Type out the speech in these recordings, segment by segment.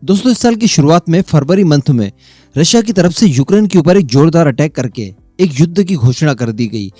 दोस्तों, इस साल की शुरुआत में फरवरी मंथ में रशिया की तरफ से यूक्रेन के ऊपर एक जोरदार अटैक करके एक युद्ध की घोषणा कर दी गई।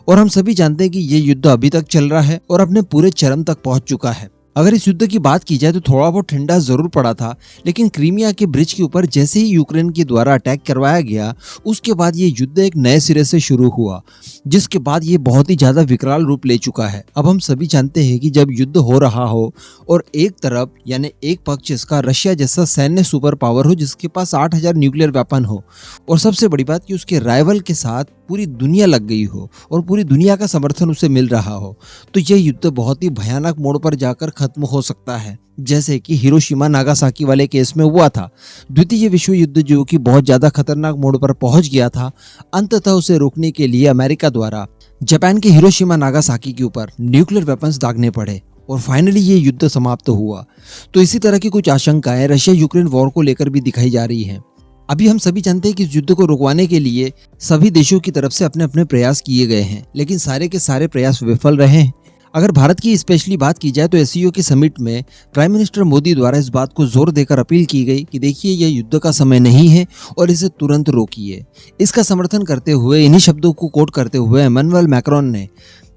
और हम सभी जानते हैं कि ये युद्ध अभी तक चल रहा है और अपने पूरे चरम तक पहुंच चुका है। अगर इस युद्ध की बात की जाए तो थोड़ा बहुत ठंडा जरूर पड़ा था, लेकिन क्रीमिया के ब्रिज के ऊपर जैसे ही यूक्रेन के द्वारा अटैक करवाया गया, उसके बाद ये युद्ध एक नए सिरे से शुरू हुआ, जिसके बाद ये बहुत ही ज्यादा विकराल रूप ले चुका है। अब हम सभी जानते हैं कि जब युद्ध हो रहा हो और एक तरफ यानी एक पक्ष इसका रशिया जैसा सैन्य सुपर पावर हो, जिसके पास 8000 न्यूक्लियर वेपन हो, और सबसे बड़ी बात कि उसके राइवल के साथ पूरी दुनिया लग गई हो और पूरी दुनिया का समर्थन उसे मिल रहा हो, तो यह युद्ध बहुत ही भयानक मोड़ पर जाकर खत्म हो सकता है, जैसे कि हिरोशिमा नागासाकी वाले केस में हुआ था। द्वितीय विश्व युद्ध जो कि बहुत ज्यादा खतरनाक मोड़ पर पहुंच गया था, अंततः उसे रोकने के लिए अमेरिका द्वारा जापान के हिरोशिमा नागासाकी के ऊपर न्यूक्लियर वेपन्स दागने पड़े और फाइनली ये युद्ध समाप्त हुआ। तो इसी तरह की कुछ आशंकाएं रशिया यूक्रेन वॉर को लेकर भी दिखाई जा रही हैं। अभी हम सभी जानते हैं कि इस युद्ध को रुकवाने के लिए सभी देशों की तरफ से अपने अपने प्रयास किए गए हैं, लेकिन सारे के सारे प्रयास विफल रहे हैं। अगर भारत की स्पेशली बात की जाए तो एससीओ के समिट में प्राइम मिनिस्टर मोदी द्वारा इस बात को जोर देकर अपील की गई कि देखिए, यह युद्ध का समय नहीं है और इसे तुरंत रोकिए। इसका समर्थन करते हुए, इन्हीं शब्दों को कोट करते हुए इमैनुअल मैक्रोन ने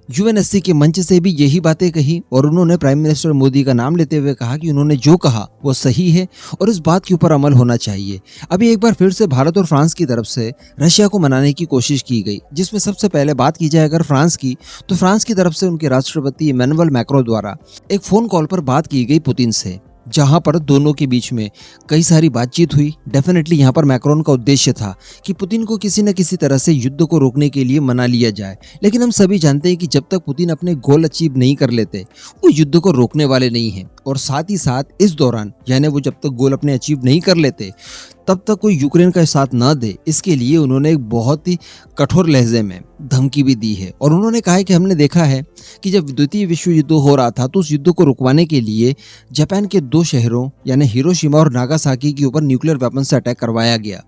यूएनएससी के मंच से भी यही बातें कही और उन्होंने प्राइम मिनिस्टर मोदी का नाम लेते हुए कहा कि उन्होंने जो कहा वो सही है और इस बात के ऊपर अमल होना चाहिए। अभी एक बार फिर से भारत और फ्रांस की तरफ से रशिया को मनाने की कोशिश की गई, जिसमें सबसे पहले बात की जाए अगर फ्रांस की, तो फ्रांस की तरफ से उनके राष्ट्रपति इमैनुअल मैक्रों द्वारा एक फोन कॉल पर बात की गई पुतिन से, जहां पर दोनों के बीच में कई सारी बातचीत हुई। डेफिनेटली यहां पर मैक्रोन का उद्देश्य था कि पुतिन को किसी न किसी तरह से युद्ध को रोकने के लिए मना लिया जाए, लेकिन हम सभी जानते हैं कि जब तक पुतिन अपने गोल अचीव नहीं कर लेते, वो युद्ध को रोकने वाले नहीं हैं। और साथ ही साथ इस दौरान यानी वो जब तक गोल अपने अचीव नहीं कर लेते, तब तक कोई यूक्रेन का साथ न दे, इसके लिए उन्होंने एक बहुत ही कठोर लहजे में धमकी भी दी है। और उन्होंने कहा है कि हमने देखा है कि जब द्वितीय विश्व युद्ध हो रहा था तो उस युद्ध को रुकवाने के लिए जापान के 2 शहरों यानी हिरोशिमा और नागासाकी के ऊपर न्यूक्लियर वेपन से अटैक करवाया गया,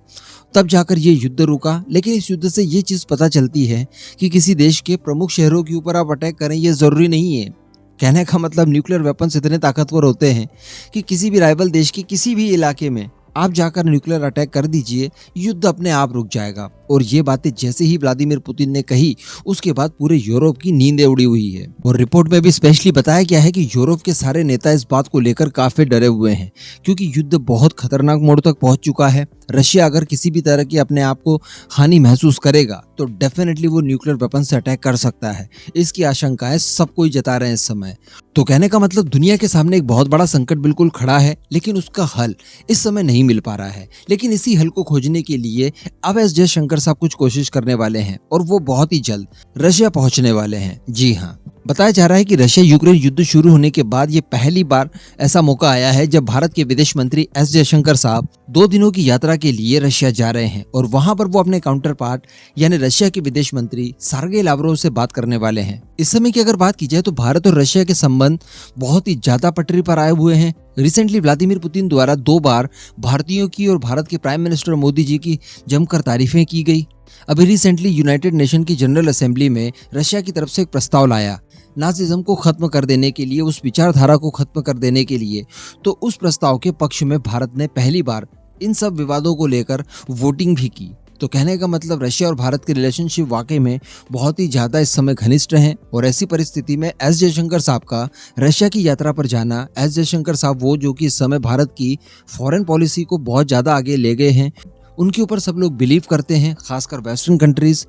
तब जाकर ये युद्ध रुका। लेकिन इस युद्ध से ये चीज पता चलती है कि किसी देश के प्रमुख शहरों के ऊपर आप अटैक करें, ये जरूरी नहीं है। कहने का मतलब न्यूक्लियर वेपन्स इतने ताकतवर होते हैं कि किसी भी राइवल देश के किसी भी इलाके में आप जाकर न्यूक्लियर अटैक कर दीजिए, युद्ध अपने आप रुक जाएगा। और ये बातें जैसे ही व्लादिमीर पुतिन ने कही, उसके बाद पूरे यूरोप की नींदें उड़ी हुई है। और रिपोर्ट में भी स्पेशली बताया गया है कि यूरोप के सारे नेता इस बात को लेकर काफी डरे हुए हैं, क्योंकि युद्ध बहुत खतरनाक मोड़ तक पहुंच चुका है। रशिया अगर किसी भी तरह की अपने आप को हानि महसूस करेगा तो डेफिनेटली वो न्यूक्लियर वेपन से अटैक कर सकता है। इसकी आशंकाएं सब कोई जता रहे हैं इस समय। तो कहने का मतलब दुनिया के सामने एक बहुत बड़ा संकट बिल्कुल खड़ा है, लेकिन उसका हल इस समय नहीं मिल पा रहा है। लेकिन इसी हल को खोजने के लिए अब एस जयशंकर साहब कुछ कोशिश करने वाले हैं और वो बहुत ही जल्द रशिया पहुंचने वाले हैं। जी हाँ, बताया जा रहा है कि रशिया यूक्रेन युद्ध शुरू होने के बाद ये पहली बार ऐसा मौका आया है जब भारत के विदेश मंत्री एस जयशंकर साहब 2 दिनों की यात्रा के लिए रशिया जा रहे हैं और वहां पर वो अपने काउंटर पार्ट यानी रशिया के विदेश मंत्री सर्गेई लावरोव से बात करने वाले हैं। इस समय की अगर बात की जाए तो भारत और रशिया के संबंध बहुत ही ज्यादा पटरी पर आए हुए हैं। रिसेंटली व्लादिमीर पुतिन द्वारा 2 बार भारतीयों की और भारत के प्राइम मिनिस्टर मोदी जी की जमकर तारीफें की गई। अभी रिसेंटली यूनाइटेड नेशन की जनरल असेंबली में रशिया की तरफ से एक प्रस्ताव लाया नाजिज्म को खत्म कर देने के लिए, उस विचारधारा को खत्म कर देने के लिए। तो उस प्रस्ताव के पक्ष में भारत ने पहली बार इन सब विवादों को लेकर वोटिंग भी की। तो कहने का मतलब रशिया और भारत के रिलेशनशिप वाकई में बहुत ही ज्यादा इस समय घनिष्ठ हैं। और ऐसी परिस्थिति में एस जयशंकर साहब का रशिया की यात्रा पर जाना, एस जयशंकर साहब वो जो कि इस समय भारत की फॉरेन पॉलिसी को बहुत ज्यादा आगे ले गए हैं, उनके ऊपर सब लोग बिलीव करते हैं, खासकर वेस्टर्न कंट्रीज।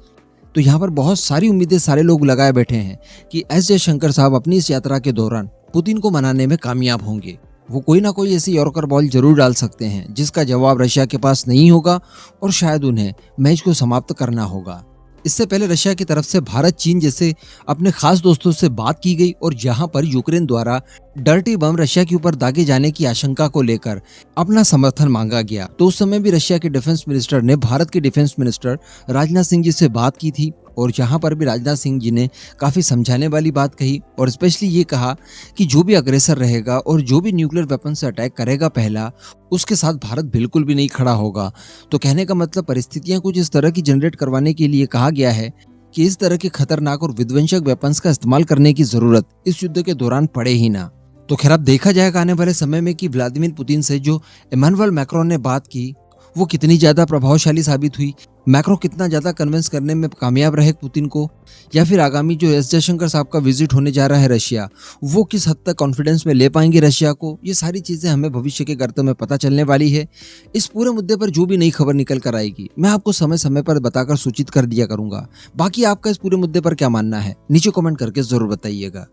तो यहाँ पर बहुत सारी उम्मीदें सारे लोग लगाए बैठे हैं कि एस जयशंकर साहब अपनी इस यात्रा के दौरान पुतिन को मनाने में कामयाब होंगे। वो कोई ना कोई ऐसी यॉर्कर बॉल जरूर डाल सकते हैं जिसका जवाब रशिया के पास नहीं होगा और शायद उन्हें मैच को समाप्त करना होगा। इससे पहले रशिया की तरफ से भारत, चीन जैसे अपने खास दोस्तों से बात की गई और जहां पर यूक्रेन द्वारा डर्टी बम रशिया के ऊपर दागे जाने की आशंका को लेकर अपना समर्थन मांगा गया। तो उस समय भी रशिया के डिफेंस मिनिस्टर ने भारत के डिफेंस मिनिस्टर राजनाथ सिंह जी से बात की थी और यहाँ पर भी राजनाथ सिंह जी ने काफी समझाने वाली बात कही और स्पेशली ये कहा कि जो भी अग्रेसर रहेगा और जो भी न्यूक्लियर वेपन से अटैक करेगा पहला, उसके साथ भारत बिल्कुल भी नहीं खड़ा होगा। तो कहने का मतलब परिस्थितियां कुछ इस तरह की जनरेट करवाने के लिए कहा गया है कि इस तरह के खतरनाक और विध्वंसक वेपन्स का इस्तेमाल करने की जरूरत इस युद्ध के दौरान पड़े ही ना। तो खैर अब देखा जाएगा आने वाले समय में कि व्लादिमीर पुतिन से जो इमानुएल मैक्रोन ने बात की वो कितनी ज्यादा प्रभावशाली साबित हुई, मैक्रो कितना ज्यादा कन्विंस करने में कामयाब रहे पुतिन को, या फिर आगामी जो एस जयशंकर साहब का विजिट होने जा रहा है रशिया, वो किस हद तक कॉन्फिडेंस में ले पाएंगे रशिया को। ये सारी चीजें हमें भविष्य के गर्त में पता चलने वाली है। इस पूरे मुद्दे पर जो भी नई खबर निकल कर आएगी मैं आपको समय समय पर बताकर सूचित कर दिया करूंगा। बाकी आपका इस पूरे मुद्दे पर क्या मानना है नीचे कमेंट करके जरूर बताइएगा।